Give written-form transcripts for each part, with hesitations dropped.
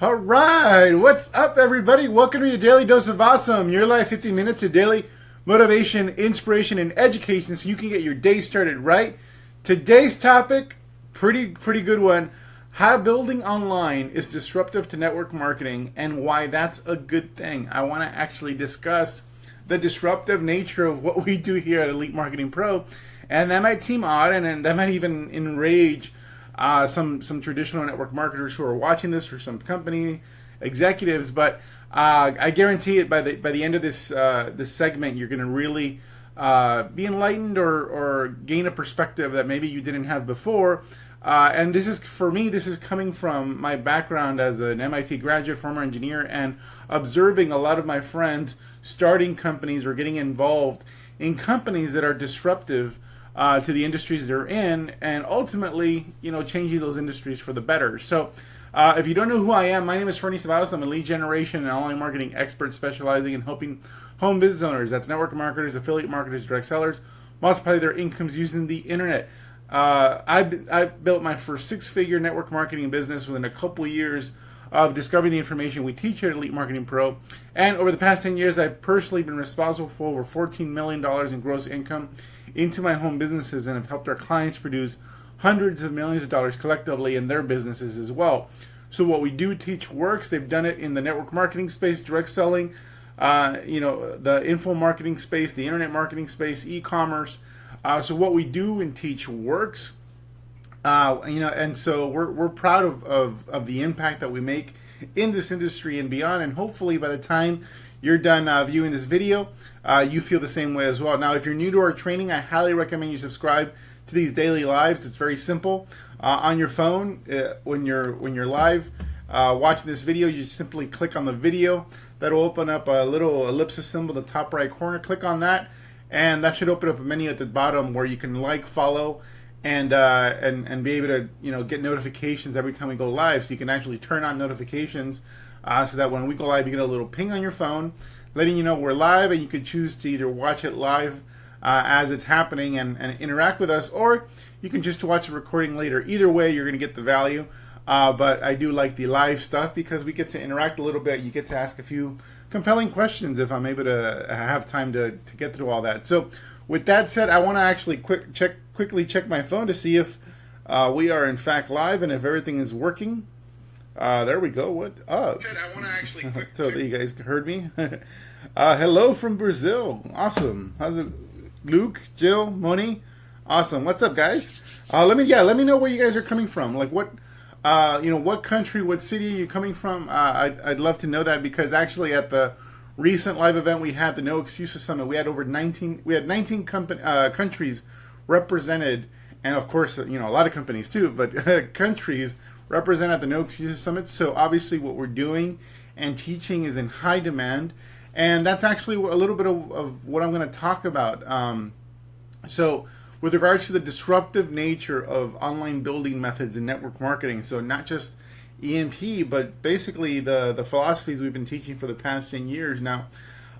All right, what's up, everybody? Welcome to your daily dose of awesome. Your life 50 minutes of daily motivation, inspiration, and education, so you can get your day started right. Today's topic, pretty good one. How building online is disruptive to network marketing and why that's a good thing. I want to actually discuss the disruptive nature of what we do here at Elite Marketing Pro, and that might seem odd, and that might even enrage some traditional network marketers who are watching this, or some company executives. But I guarantee it, by the end of this segment, you're going to really be enlightened or gain a perspective that maybe you didn't have before. And this is, for me, this is coming from my background as an MIT graduate, former engineer, and observing a lot of my friends starting companies or getting involved in companies that are disruptive to the industries they're in, and ultimately, changing those industries for the better. So, if you don't know who I am, my name is Fernie Ceballos. I'm a lead generation and online marketing expert specializing in helping home business owners, that's network marketers, affiliate marketers, direct sellers, multiply their incomes using the internet. I built my first six-figure network marketing business within a couple of years of discovering the information we teach here at Elite Marketing Pro. And over the past 10 years, I've personally been responsible for over $14 million in gross income into my home businesses, and have helped our clients produce hundreds of millions of dollars collectively in their businesses as well. So what we do teach works. They've done it in the network marketing space, direct selling, the info marketing space, the internet marketing space, e-commerce. So what we do and teach works. And so we're proud of the impact that we make in this industry and beyond. And hopefully by the time you're done viewing this video, you feel the same way as well. Now, if you're new to our training, I highly recommend you subscribe to these daily lives. It's very simple. On your phone, when you're live watching this video, you simply click on the video. That'll open up a little ellipsis symbol in the top right corner. Click on that, and that should open up a menu at the bottom where you can like, follow, and be able to get notifications every time we go live. So you can actually turn on notifications so that when we go live, you get a little ping on your phone letting you know we're live, and you can choose to either watch it live as it's happening and interact with us, or you can just watch the recording later. Either way, you're going to get the value. But I do like the live stuff because we get to interact a little bit. You get to ask a few compelling questions if I'm able to have time to get through all that. So with that said, I want to actually quickly check my phone to see if we are in fact live and if everything is working. There we go. What up? I want to actually so you guys heard me. Hello from Brazil. Awesome. How's it, Luke, Jill, Moni? Awesome. What's up, guys? Let me know where you guys are coming from. Like what what country, what city are you coming from? I'd love to know that, because actually at the recent live event we had, the No Excuses Summit, we had 19 countries represented, and of course a lot of companies too, but countries represented at the No Excuses Summit. So obviously what we're doing and teaching is in high demand, and that's actually a little bit of what I'm going to talk about. So with regards to the disruptive nature of online building methods and network marketing, so not just EMP, but basically the philosophies we've been teaching for the past 10 years now.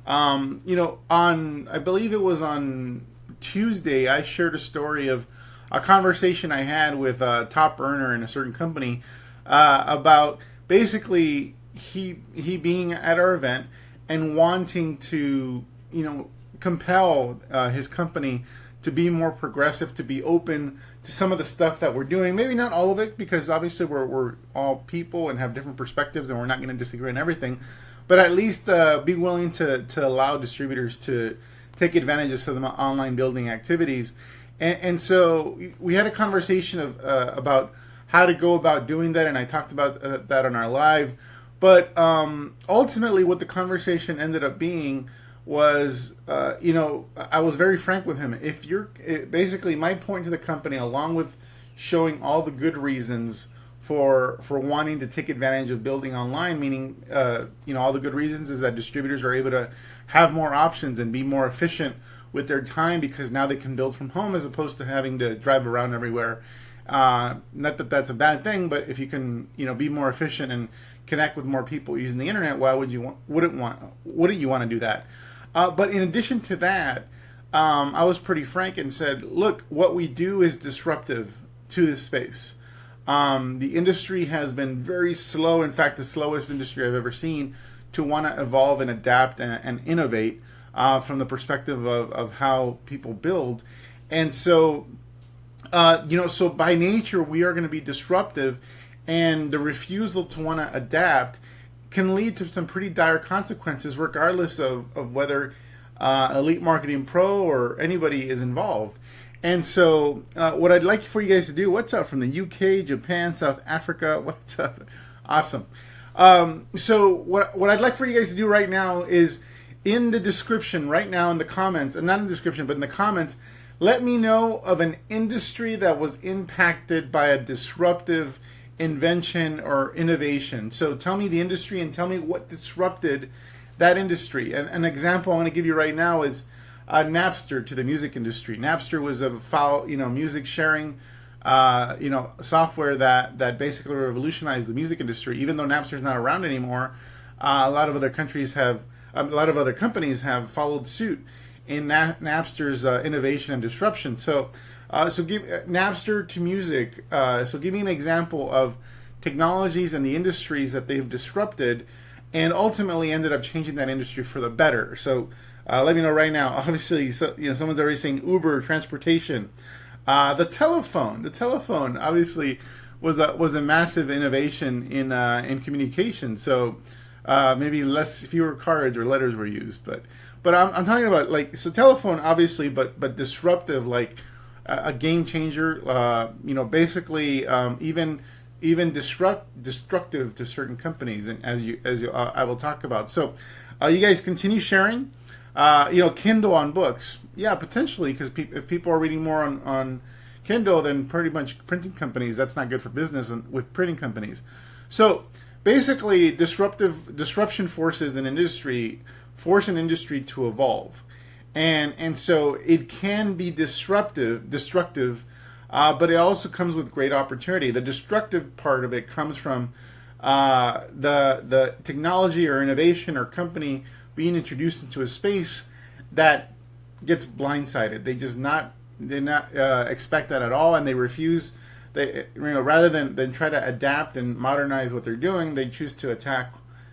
I believe it was on Tuesday, I shared a story of a conversation I had with a top earner in a certain company about basically he being at our event and wanting to compel his company to be more progressive, to be open to some of the stuff that we're doing. Maybe not all of it, because obviously we're all people and have different perspectives, and we're not going to disagree on everything. But at least be willing to allow distributors to take advantage of some of the online building activities. And so we had a conversation about how to go about doing that, and I talked about that on our live. But ultimately what the conversation ended up being was, I was very frank with him. If you're basically, my point to the company, along with showing all the good reasons for wanting to take advantage of building online, meaning, all the good reasons is that distributors are able to have more options and be more efficient with their time, because now they can build from home as opposed to having to drive around everywhere. Not that that's a bad thing, but if you can, be more efficient and connect with more people using the internet, why wouldn't you want to do that? But in addition to that, I was pretty frank and said, look, what we do is disruptive to this space. The industry has been very slow. In fact, the slowest industry I've ever seen to want to evolve and adapt and innovate from the perspective of how people build. And so, so by nature, we are going to be disruptive, and the refusal to want to adapt can lead to some pretty dire consequences, regardless of whether Elite Marketing Pro or anybody is involved. And so what I'd like for you guys to do, what's up from the UK, Japan, South Africa, what's up? Awesome. So what I'd like for you guys to do right now is in the description, right now in the comments, and not in the description, but in the comments, let me know of an industry that was impacted by a disruptive invention or innovation. So tell me the industry and tell me what disrupted that industry. And an example I want to give you right now is Napster to the music industry. Napster was a music sharing, software that basically revolutionized the music industry. Even though Napster's not around anymore, a lot of other companies have followed suit in Napster's innovation and disruption. So give Napster to music. So give me an example of technologies and the industries that they've disrupted, and ultimately ended up changing that industry for the better. So let me know right now. Obviously, someone's already saying Uber, transportation. The telephone obviously was a massive innovation in communication. So maybe fewer cards or letters were used, but I'm talking about telephone obviously, but disruptive, like a game changer. Basically even destructive to certain companies, and as I will talk about. So you guys continue sharing. Kindle on books. Yeah, potentially, because if people are reading more on Kindle than pretty much printing companies, that's not good for business with printing companies. So basically, disruption forces an industry force an industry to evolve, and so it can be destructive, but it also comes with great opportunity. The destructive part of it comes from the technology or innovation or company being introduced into a space that gets blindsided. They not expect that at all, and they refuse. Rather than try to adapt and modernize what they're doing, they choose to attack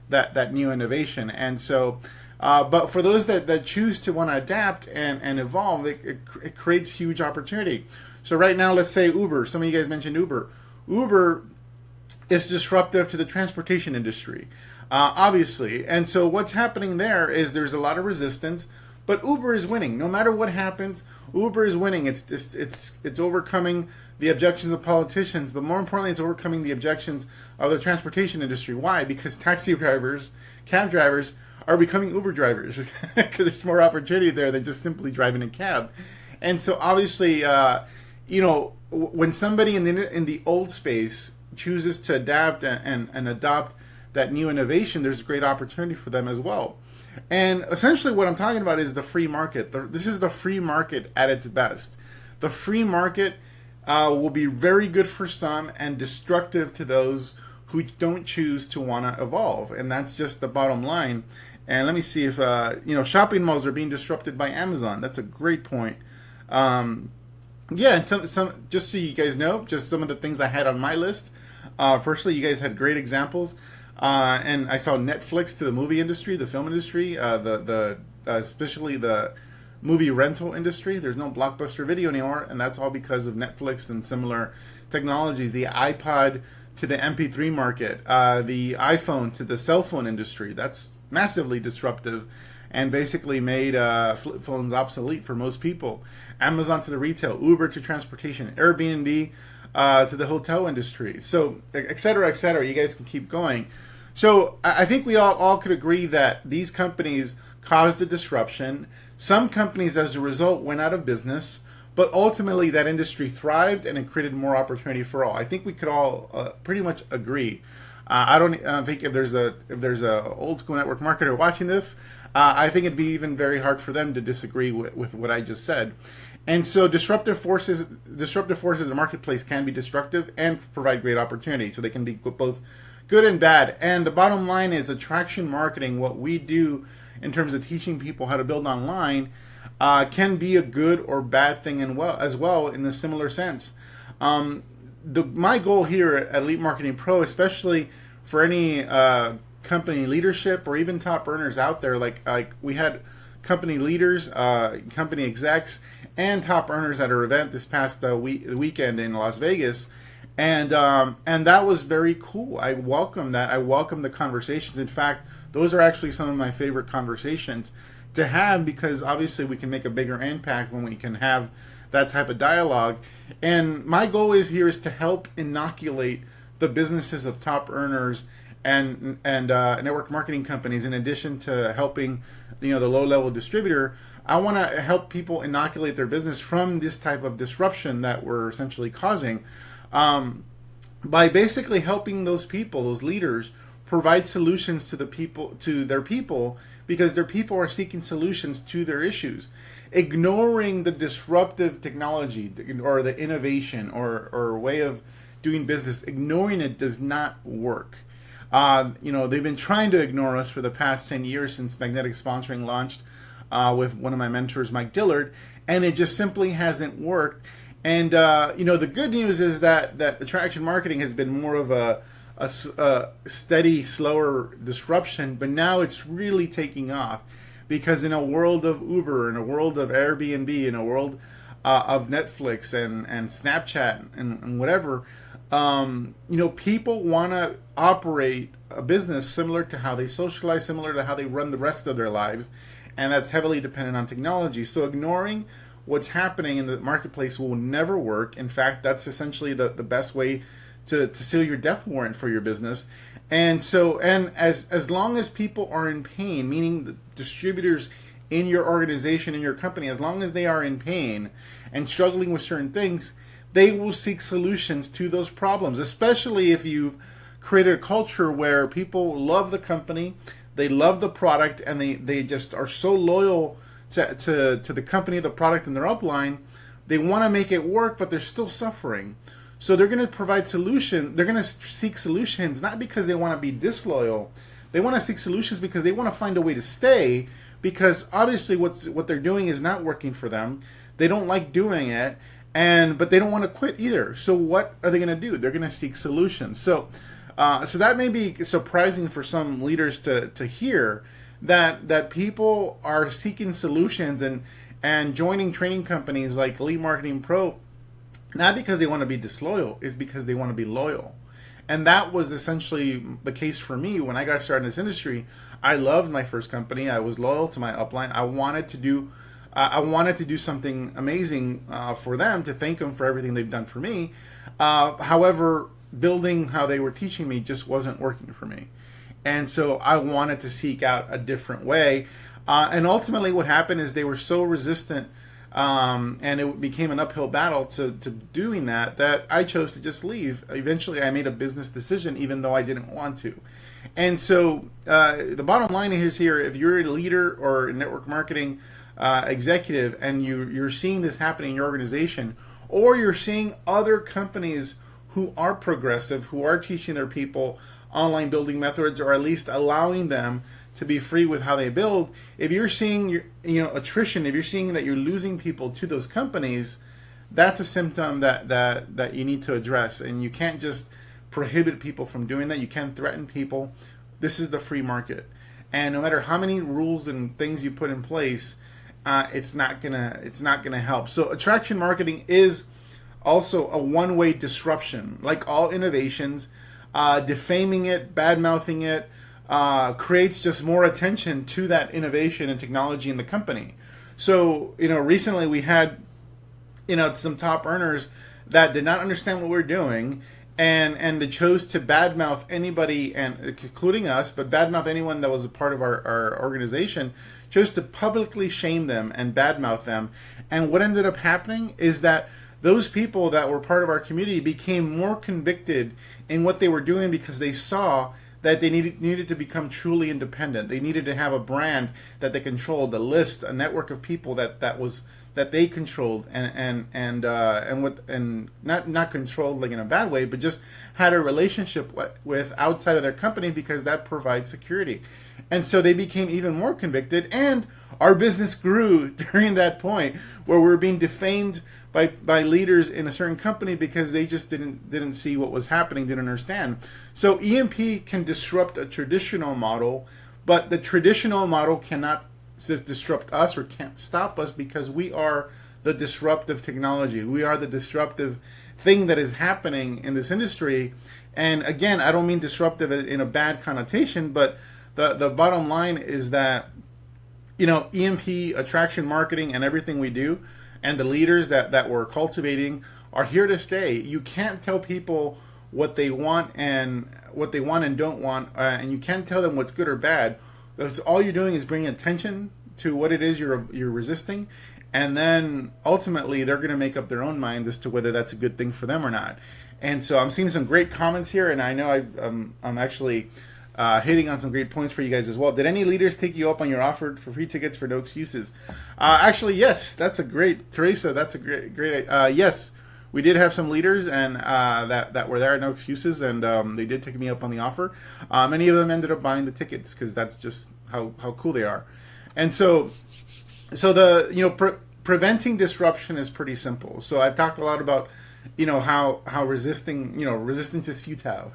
that new innovation. And so, but for those that choose to want to adapt and evolve, it creates huge opportunity. So right now, let's say Uber. Some of you guys mentioned Uber. Uber is disruptive to the transportation industry. Obviously. And so what's happening there is there's a lot of resistance, but Uber is winning. No matter what happens, Uber is winning. It's overcoming the objections of politicians, but more importantly, it's overcoming the objections of the transportation industry. Why? Because taxi drivers, cab drivers are becoming Uber drivers because there's more opportunity there than just simply driving a cab. And so obviously, when somebody in the old space chooses to adapt and adopt that new innovation, there's great opportunity for them as well. And essentially what I'm talking about is the free market. This is the free market at its best. The free market will be very good for some and destructive to those who don't choose to want to evolve. And that's just the bottom line. And let me see if, shopping malls are being disrupted by Amazon. That's a great point. And some just so you guys know, just some of the things I had on my list. Firstly, you guys had great examples. And I saw Netflix to the movie industry, the film industry, especially the movie rental industry. There's no Blockbuster Video anymore, and that's all because of Netflix and similar technologies. The iPod to the MP3 market, the iPhone to the cell phone industry. That's massively disruptive and basically made flip phones obsolete for most people. Amazon to the retail, Uber to transportation, Airbnb to the hotel industry. So, et cetera, et cetera. You guys can keep going. So I think we all could agree that these companies caused a disruption. Some companies, as a result, went out of business, but ultimately that industry thrived and it created more opportunity for all. I think we could all pretty much agree. I don't think if there's a old school network marketer watching this, I think it'd be even very hard for them to disagree with what I just said. And so disruptive forces in the marketplace can be destructive and provide great opportunity. So they can be both good and bad. And the bottom line is attraction marketing, what we do in terms of teaching people how to build online, can be a good or bad thing as well in a similar sense. my goal here at Elite Marketing Pro, especially for any company leadership or even top earners out there, like we had company leaders, company execs, and top earners at our event this past weekend in Las Vegas, and that was very cool. I welcome that. I welcome the conversations. In fact, those are actually some of my favorite conversations to have, because obviously we can make a bigger impact when we can have that type of dialogue. And my goal is to help inoculate the businesses of top earners and network marketing companies. In addition to helping, the low-level distributor, I want to help people inoculate their business from this type of disruption that we're essentially causing, by basically helping those people, those leaders, provide solutions to their people, because their people are seeking solutions to their issues. Ignoring the disruptive technology or the innovation or way of doing business, ignoring it does not work. They've been trying to ignore us for the past 10 years since magnetic sponsoring launched with one of my mentors, Mike Dillard, and it just simply hasn't worked. And the good news is that attraction marketing has been more of a steady, slower disruption, but now it's really taking off, because in a world of Uber, in a world of Airbnb, in a world of Netflix and Snapchat and whatever, people want to operate a business similar to how they socialize, similar to how they run the rest of their lives, and that's heavily dependent on technology. So ignoring what's happening in the marketplace will never work. In fact, that's essentially the best way to seal your death warrant for your business. And as long as people are in pain, meaning the distributors in your organization, in your company, as long as they are in pain and struggling with certain things, they will seek solutions to those problems, especially if you've created a culture where people love the company, they love the product, and they just are so loyal to the company, the product, and their upline. They want to make it work, but they're still suffering. So they're going to provide solutions. They're going to seek solutions, not because they want to be disloyal. They want to seek solutions because they want to find a way to stay, because obviously what they're doing is not working for them. They don't like doing it, but they don't want to quit either. So what are they going to do? They're going to seek solutions. So that may be surprising for some leaders to hear, that people are seeking solutions and joining training companies like Elite Marketing Pro, not because they want to be disloyal, is because they want to be loyal. And that was essentially the case for me when I got started in this industry. I loved my first company. I was loyal to my upline. I wanted to do something amazing for them, to thank them for everything they've done for me. However, building how they were teaching me just wasn't working for me. And so I wanted to seek out a different way. And ultimately what happened is they were so resistant, and it became an uphill battle to doing that I chose to just leave. Eventually I made a business decision, even though I didn't want to. And so the bottom line is here, if you're a leader or a network marketing executive and you're seeing this happening in your organization, or you're seeing other companies who are progressive, who are teaching their people online building methods, or at least allowing them to be free with how they build, if you're seeing attrition, if you're seeing that you're losing people to those companies, that's a symptom that you need to address. And you can't just prohibit people from doing that. You can't threaten people. This is the free market, and no matter how many rules and things you put in place, it's not gonna help. So attraction marketing is also a one-way disruption. Like all innovations, defaming it, bad-mouthing it, creates just more attention to that innovation and technology in the company. So, recently we had, some top earners that did not understand what we're doing, and they chose to badmouth anybody, and including us, but badmouth anyone that was a part of our organization, chose to publicly shame them and badmouth them. And what ended up happening is that those people that were part of our community became more convicted in what they were doing, because they saw that they needed to become truly independent. They needed to have a brand that they controlled, a list, a network of people that they controlled, and not controlled like in a bad way, but just had a relationship with outside of their company, because that provides security. And so they became even more convicted, and our business grew during that point where we were being defamed by leaders in a certain company because they just didn't see what was happening, didn't understand. So EMP can disrupt a traditional model, but the traditional model cannot disrupt us or can't stop us because we are the disruptive technology. We are the disruptive thing that is happening in this industry. And again, I don't mean disruptive in a bad connotation, but the bottom line is that, EMP, attraction marketing, and everything we do, and the leaders that we're cultivating are here to stay. You can't tell people what they want and don't want, and you can't tell them what's good or bad. Because all you're doing is bringing attention to what it is you're resisting, and then ultimately they're going to make up their own minds as to whether that's a good thing for them or not. And so I'm seeing some great comments here, and I know I'm actually hitting on some great points for you guys as well. Did any leaders take you up on your offer for free tickets for no excuses? Actually, yes. That's a great, Teresa. That's a great. Yes, we did have some leaders and that were there, no excuses, and they did take me up on the offer. Many of them ended up buying the tickets because that's just how cool they are. And so the preventing disruption is pretty simple. So I've talked a lot about how resistance is futile.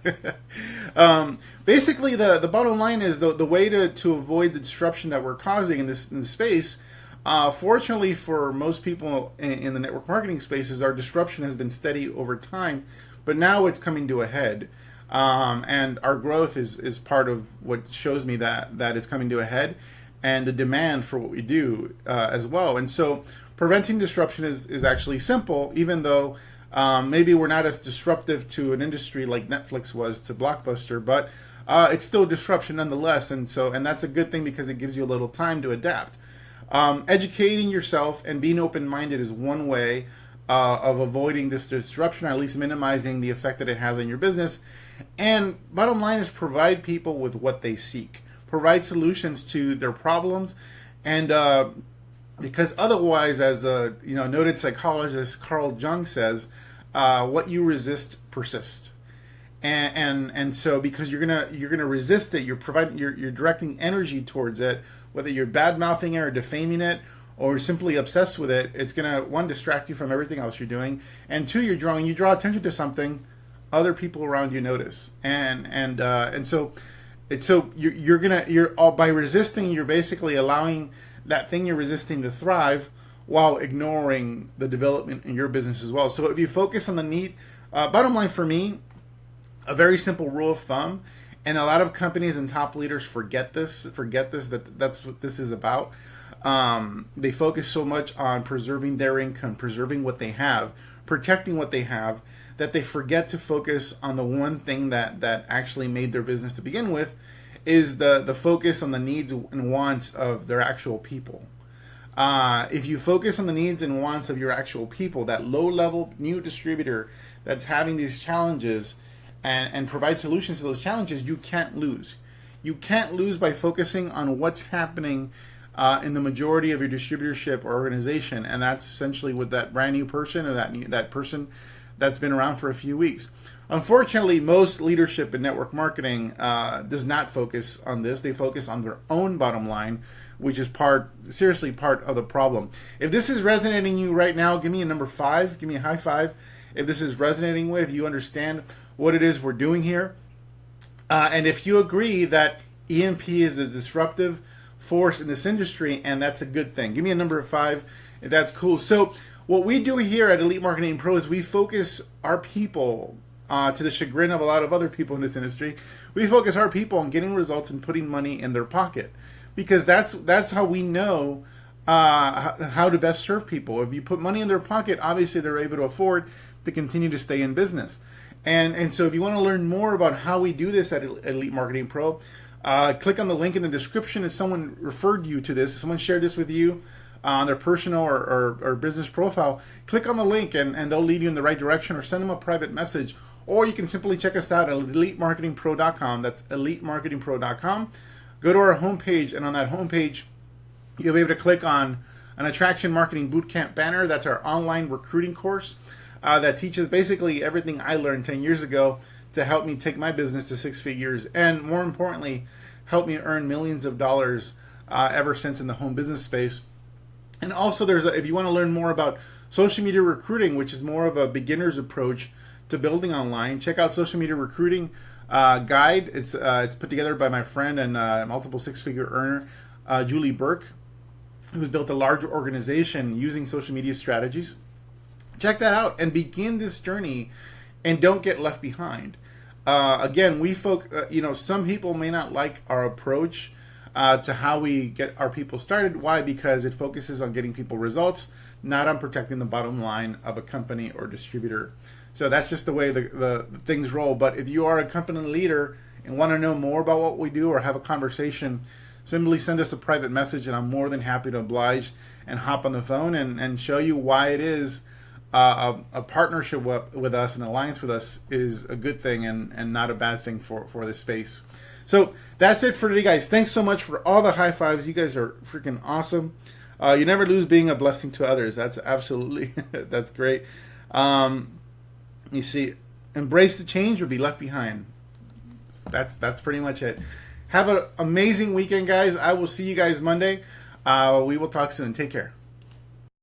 Basically, the bottom line is the way to avoid the disruption that we're causing in this space. Fortunately for most people in the network marketing spaces, our disruption has been steady over time, but now it's coming to a head. And our growth is part of what shows me that it's coming to a head, and the demand for what we do as well. And so preventing disruption is actually simple, even though maybe we're not as disruptive to an industry like Netflix was to Blockbuster, but it's still disruption nonetheless. And that's a good thing because it gives you a little time to adapt. Educating yourself and being open-minded is one way of avoiding this disruption, or at least minimizing the effect that it has on your business. And bottom line is provide people with what they seek. Provide solutions to their problems, and because otherwise, as a noted psychologist Carl Jung says, what you resist persists. And so because you're gonna resist it, you're directing energy towards it, whether you're bad mouthing it or defaming it or simply obsessed with it. It's gonna, one, distract you from everything else you're doing, and two, you draw attention to something other people around you notice, and so you're all, by resisting, you're basically allowing that thing you're resisting to thrive while ignoring the development in your business as well. So if you focus on the need, bottom line for me, a very simple rule of thumb, and a lot of companies and top leaders forget this, that's what this is about. They focus so much on preserving their income, preserving what they have, protecting what they have, that they forget to focus on the one thing that actually made their business to begin with, is the focus on the needs and wants of their actual people. If you focus on the needs and wants of your actual people, that low-level new distributor that's having these challenges, and provide solutions to those challenges, you can't lose. You can't lose by focusing on what's happening in the majority of your distributorship or organization, and that's essentially with that brand new person or that person that's been around for a few weeks. Unfortunately, most leadership in network marketing does not focus on this. They focus on their own bottom line, which is seriously part of the problem. If this is resonating you right now, give me a number 5. Give me a high 5. If this is resonating with, you understand what it is we're doing here. And if you agree that EMP is the disruptive force in this industry, and that's a good thing, give me a number 5 if that's cool. So what we do here at Elite Marketing Pro is we focus our people, to the chagrin of a lot of other people in this industry, we focus our people on getting results and putting money in their pocket, because that's how we know how to best serve people. If you put money in their pocket, obviously they're able to afford to continue to stay in business. And so if you want to learn more about how we do this at Elite Marketing Pro, click on the link in the description. If someone referred you to this, if someone shared this with you on their personal or business profile, click on the link and they'll lead you in the right direction, or send them a private message. Or you can simply check us out at elitemarketingpro.com. That's elitemarketingpro.com. Go to our homepage, and on that homepage, you'll be able to click on an Attraction Marketing Bootcamp banner. That's our online recruiting course that teaches basically everything I learned 10 years ago to help me take my business to 6 figures, and more importantly, help me earn millions of dollars ever since in the home business space. And also, if you want to learn more about social media recruiting, which is more of a beginner's approach to building online. Check out social media recruiting guide. It's put together by my friend and multiple six-figure earner, Julie Burke, who's built a large organization using social media strategies. Check that out and begin this journey, and don't get left behind. Again, some people may not like our approach to how we get our people started. Why? Because it focuses on getting people results, not on protecting the bottom line of a company or distributor. So that's just the way the things roll. But if you are a company leader and want to know more about what we do or have a conversation, simply send us a private message, and I'm more than happy to oblige and hop on the phone and show you why it is a partnership with us, an alliance with us, is a good thing and not a bad thing for this space. So that's it for today, guys. Thanks so much for all the high fives. You guys are freaking awesome. You never lose being a blessing to others. That's absolutely, that's great. You see, embrace the change or be left behind. That's pretty much it. Have an amazing weekend, guys. I will see you guys Monday. We will talk soon. Take care.